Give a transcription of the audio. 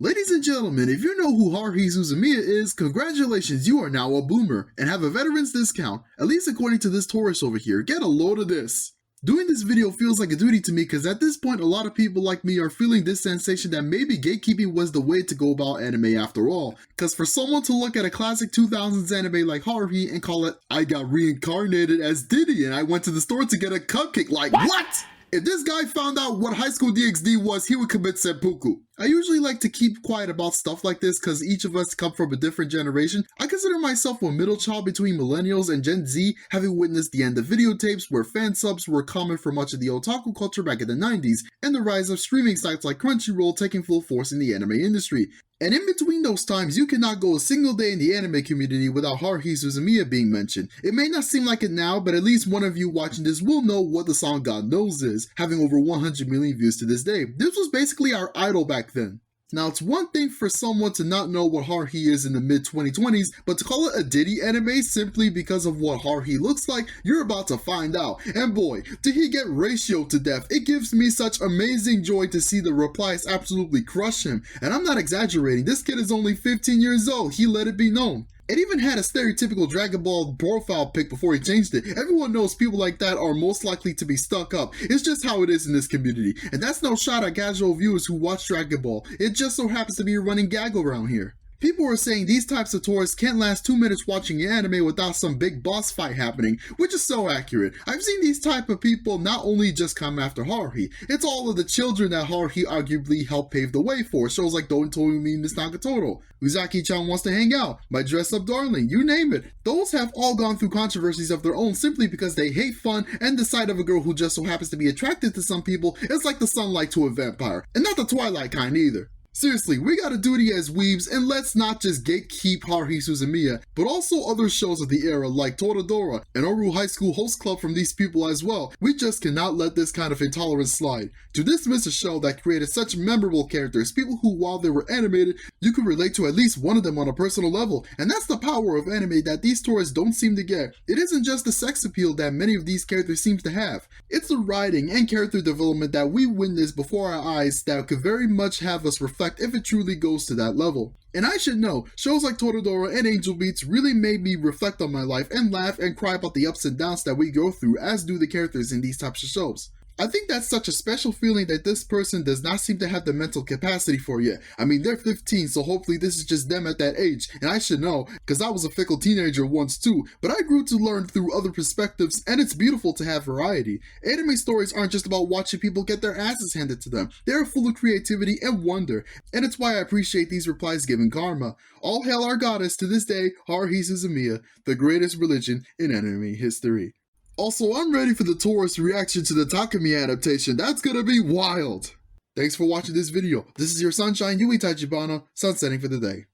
Ladies and gentlemen, if you know who Haruhi Suzumiya is, congratulations, you are now a boomer and have a veteran's discount, at least according to this tourist over here. Get a load of this. Doing this video feels like a duty to me because at this point a lot of people like me are feeling this sensation that maybe gatekeeping was the way to go about anime after all. Because for someone to look at a classic 2000s anime like Haruhi and call it, I got reincarnated as Diddy and I went to the store to get a cupcake, like what? If this guy found out what High School DxD was, he would commit seppuku. I usually like to keep quiet about stuff like this because each of us come from a different generation. I consider myself a middle child between millennials and Gen Z, having witnessed the end of videotapes where fan subs were common for much of the otaku culture back in the 90s, and the rise of streaming sites like Crunchyroll taking full force in the anime industry. And in between those times, you cannot go a single day in the anime community without Haruhi Suzumiya being mentioned. It may not seem like it now, but at least one of you watching this will know what the song God Knows is, having over 100 million views to this day. This was basically our idol back then. Now, it's one thing for someone to not know what Haruhi is in the mid-2020s, but to call it a Diddy anime simply because of what Haruhi looks like, you're about to find out. And boy, did he get ratioed to death. It gives me such amazing joy to see the replies absolutely crush him. And I'm not exaggerating, this kid is only 15 years old, he let it be known. It even had a stereotypical Dragon Ball profile pic before he changed it. Everyone knows people like that are most likely to be stuck up. It's just how it is in this community. And that's no shot at casual viewers who watch Dragon Ball. It just so happens to be a running gag around here. People are saying these types of tourists can't last 2 minutes watching an anime without some big boss fight happening, which is so accurate. I've seen these type of people not only just come after Haruhi, it's all of the children that Haruhi arguably helped pave the way for. Shows like Don't Told Me Miss Nagatoro, Uzaki-chan Wants to Hang Out, My Dress Up Darling, you name it. Those have all gone through controversies of their own simply because they hate fun and the sight of a girl who just so happens to be attracted to some people is like the sunlight to a vampire. And not the Twilight kind either. Seriously, we got a duty as weebs, and let's not just gatekeep Haruhi Suzumiya, but also other shows of the era like Toradora and Oru High School Host Club from these people as well. We just cannot let this kind of intolerance slide. To dismiss a show that created such memorable characters, people who while they were animated, you could relate to at least one of them on a personal level, and that's the power of anime that these tourists don't seem to get. It isn't just the sex appeal that many of these characters seem to have. It's the writing and character development that we witness before our eyes that could very much have us reflect if it truly goes to that level. And I should know, shows like Toradora and Angel Beats really made me reflect on my life and laugh and cry about the ups and downs that we go through, as do the characters in these types of shows. I think that's such a special feeling that this person does not seem to have the mental capacity for yet. I mean, they're 15, so hopefully this is just them at that age. And I should know, because I was a fickle teenager once too, but I grew to learn through other perspectives, and it's beautiful to have variety. Anime stories aren't just about watching people get their asses handed to them. They're full of creativity and wonder, and it's why I appreciate these replies given karma. All hail our goddess to this day, Haruhi Suzumiya, the greatest religion in anime history. Also, I'm ready for the tourist reaction to the Takumi adaptation. That's gonna be wild! Thanks for watching this video. This is your Sunshine Yui Tachibana, sunsetting for the day.